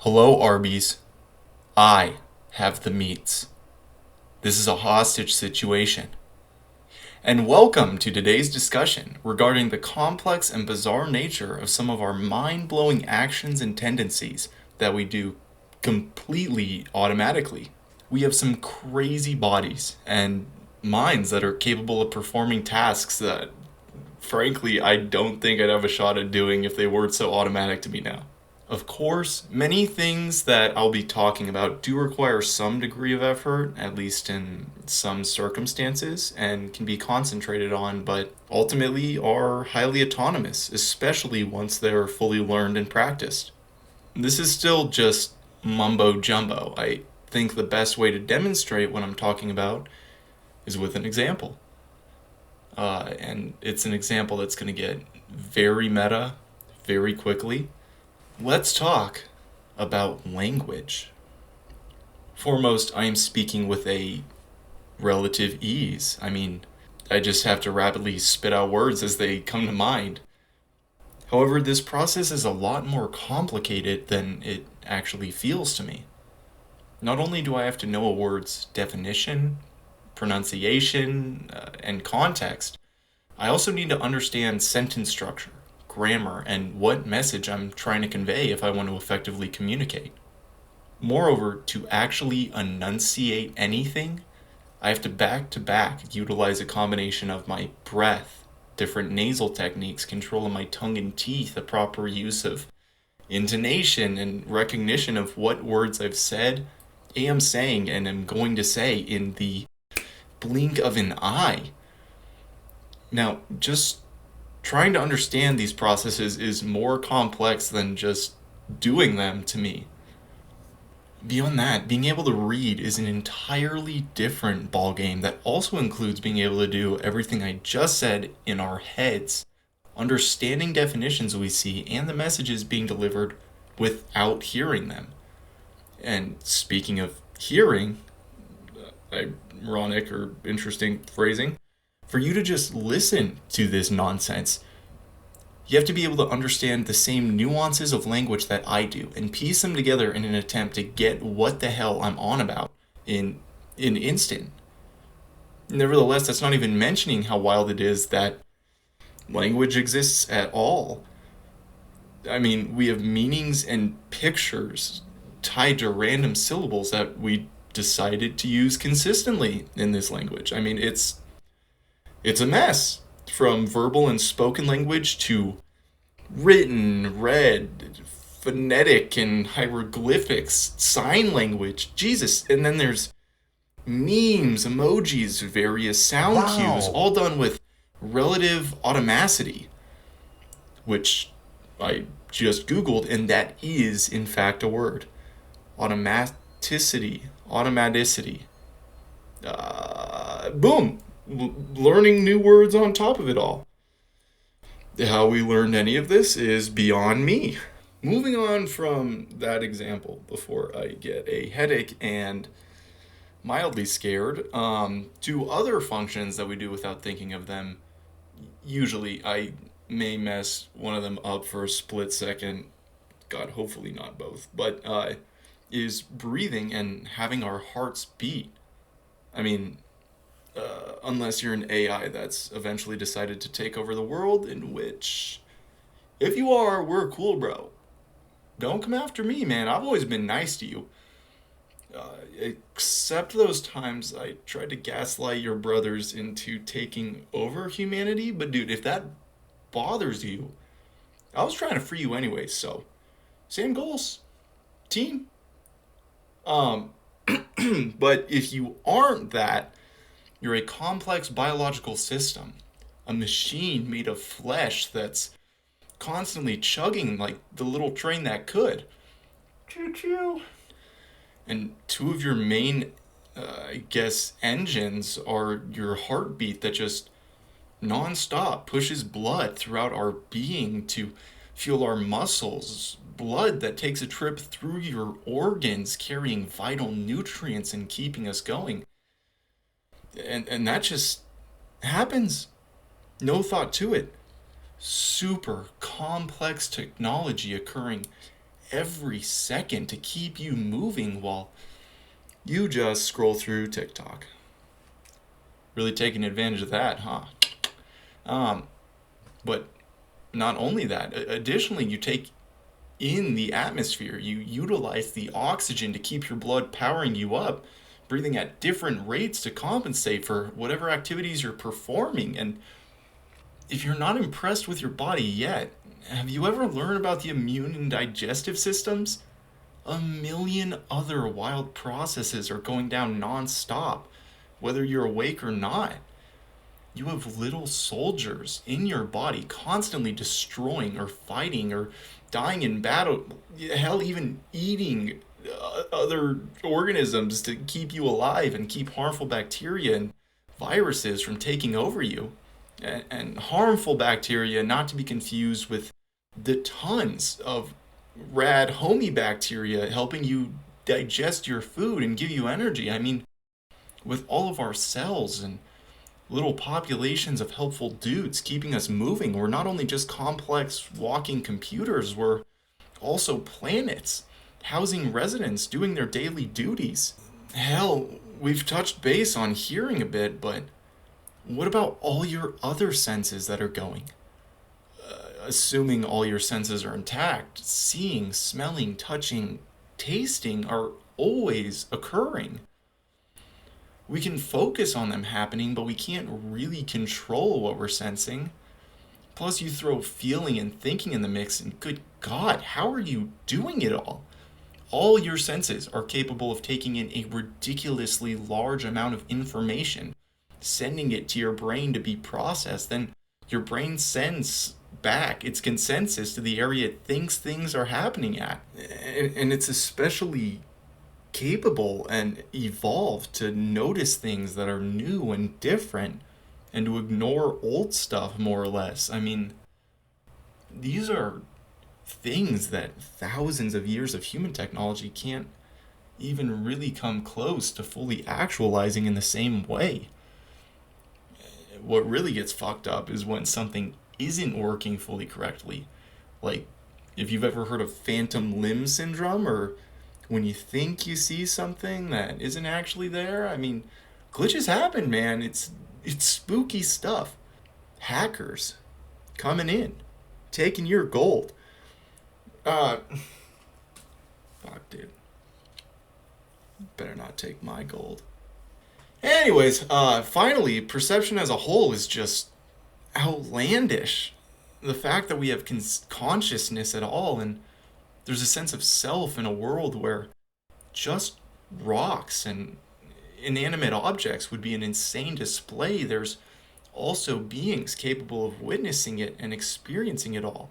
Hello, Arby's. I have the meats. This is a hostage situation. And welcome to today's discussion regarding the complex and bizarre nature of some of our mind blowing actions and tendencies that we do completely automatically. We have some crazy bodies and minds that are capable of performing tasks that, frankly, I don't think I'd have a shot at doing if they weren't so automatic to me now. Of course, many things that I'll be talking about do require some degree of effort, at least in some circumstances, and can be concentrated on, but ultimately are highly autonomous, especially once they're fully learned and practiced. This is still just mumbo jumbo. I think the best way to demonstrate what I'm talking about is with an example. And it's an example that's going to get very meta very quickly. Let's talk about language. Foremost, I am speaking with a relative ease. I just have to rapidly spit out words as they come to mind. However, this process is a lot more complicated than it actually feels to me. Not only do I have to know a word's definition, pronunciation, and context, I also need to understand sentence structure, grammar, and what message I'm trying to convey if I want to effectively communicate. Moreover, to actually enunciate anything, I have to back utilize a combination of my breath, different nasal techniques, control of my tongue and teeth, a proper use of intonation, and recognition of what words I've said, am saying, and am going to say in the blink of an eye. Now, just trying to understand these processes is more complex than just doing them to me. Beyond that, being able to read is an entirely different ballgame that also includes being able to do everything I just said in our heads, understanding definitions we see and the messages being delivered without hearing them. And speaking of hearing, ironic or interesting phrasing, for you to just listen to this nonsense, you have to be able to understand the same nuances of language that I do and piece them together in an attempt to get what the hell I'm on about in an instant. Nevertheless, that's not even mentioning how wild it is that language exists at all. We have meanings and pictures tied to random syllables that we decided to use consistently in this language. It's a mess. From verbal and spoken language to written, read, phonetic and hieroglyphics, sign language, Jesus. And then there's memes, emojis, various sound cues, all done with relative automaticity, which I just Googled, and that is, in fact, a word. Automaticity. Boom! Learning new words on top of it all. How we learned any of this is beyond me. Moving on from that example before I get a headache and mildly scared, to other functions that we do without thinking of them. Usually I may mess one of them up for a split second. God, hopefully not both. But is breathing and having our hearts beat. Unless you're an AI that's eventually decided to take over the world, in which, if you are, we're cool, bro. Don't come after me, man. I've always been nice to you. Except those times I tried to gaslight your brothers into taking over humanity. But dude, if that bothers you, I was trying to free you anyway, so same goals. Team. But if you aren't that, you're a complex biological system, a machine made of flesh that's constantly chugging like the little train that could. Choo choo. And two of your main, engines are your heartbeat that just nonstop pushes blood throughout our being to fuel our muscles. Blood that takes a trip through your organs, carrying vital nutrients and keeping us going. And that just happens. No thought to it. Super complex technology occurring every second to keep you moving while you just scroll through TikTok. Really taking advantage of that, huh? But not only that, additionally, you take in the atmosphere. You utilize the oxygen to keep your blood powering you up, breathing at different rates to compensate for whatever activities you're performing. And if you're not impressed with your body yet, have you ever learned about the immune and digestive systems? A million other wild processes are going down non-stop, whether you're awake or not. You have little soldiers in your body constantly destroying or fighting or dying in battle, hell, even eating other organisms to keep you alive and keep harmful bacteria and viruses from taking over you. And harmful bacteria, not to be confused with the tons of rad homibacteria helping you digest your food and give you energy. I mean, with all of our cells and little populations of helpful dudes keeping us moving, we're not only just complex walking computers, we're also planets housing residents doing their daily duties. Hell, we've touched base on hearing a bit, but what about all your other senses that are going? Assuming all your senses are intact, seeing, smelling, touching, tasting are always occurring. We can focus on them happening, but we can't really control what we're sensing. Plus, you throw feeling and thinking in the mix, and good God, how are you doing it all? All your senses are capable of taking in a ridiculously large amount of information, sending it to your brain to be processed. Then your brain sends back its consensus to the area it thinks things are happening at. And it's especially capable and evolved to notice things that are new and different and to ignore old stuff more or less. I mean, these are things that thousands of years of human technology can't even really come close to fully actualizing in the same way. What really gets fucked up is when something isn't working fully correctly. Like, if you've ever heard of phantom limb syndrome, or when you think you see something that isn't actually there. I mean, glitches happen, man. It's spooky stuff. Hackers coming in, taking your gold. Fuck, dude. Better not take my gold. Anyways, finally, perception as a whole is just outlandish. The fact that we have consciousness at all, and there's a sense of self in a world where just rocks and inanimate objects would be an insane display. There's also beings capable of witnessing it and experiencing it all.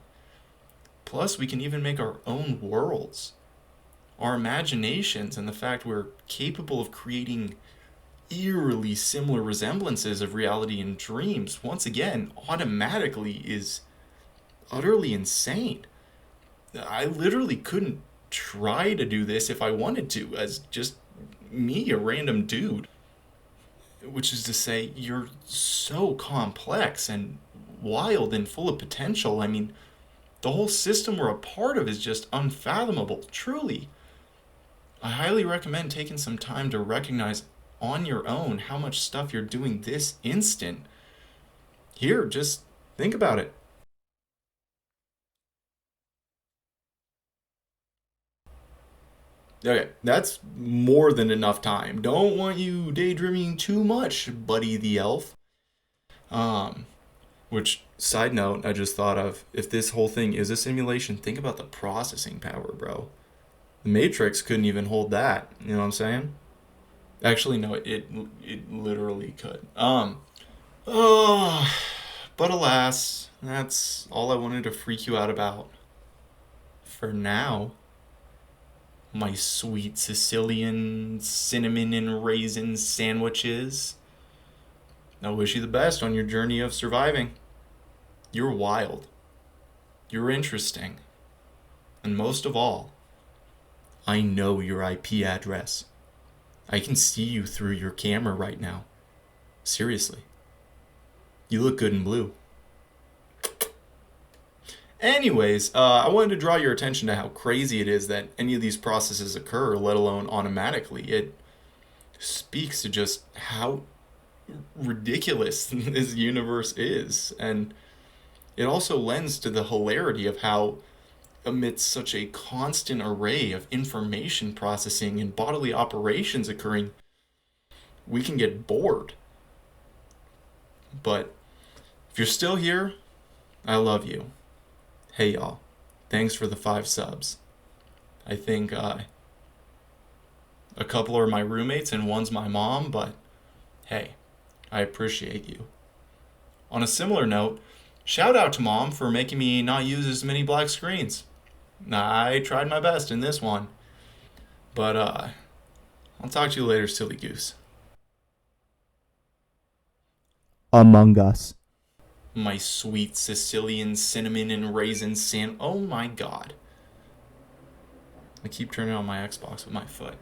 Plus, we can even make our own worlds. Our imaginations and the fact we're capable of creating eerily similar resemblances of reality in dreams, once again, automatically is utterly insane. I literally couldn't try to do this if I wanted to, as just me, a random dude. Which is to say, you're so complex and wild and full of potential. I mean, the whole system we're a part of is just unfathomable, truly. I highly recommend taking some time to recognize on your own how much stuff you're doing this instant. Here, just think about it. Okay, that's more than enough time. Don't want you daydreaming too much, Buddy the Elf. Um, which, side note, I just thought of, if this whole thing is a simulation, think about the processing power, bro. The Matrix couldn't even hold that. You know what I'm saying? Actually, no, it literally could. Oh, but alas, that's all I wanted to freak you out about. For now, my sweet Sicilian cinnamon and raisin sandwiches. I wish you the best on your journey of surviving. You're wild. You're interesting. And most of all, I know your IP address. I can see you through your camera right now. Seriously. You look good in blue. Anyways, I wanted to draw your attention to how crazy it is that any of these processes occur, let alone automatically. It speaks to just how ridiculous this universe is. And it also lends to the hilarity of how, amidst such a constant array of information processing and bodily operations occurring, we can get bored. But if you're still here, I love you. Hey, y'all. Thanks for the 5 subs. I think a couple are my roommates and one's my mom, but hey, I appreciate you. On a similar note, shout out to Mom for making me not use as many black screens. I tried my best in this one. But I'll talk to you later, silly goose. Among Us. My sweet Sicilian cinnamon and raisin Oh my god. I keep turning on my Xbox with my foot.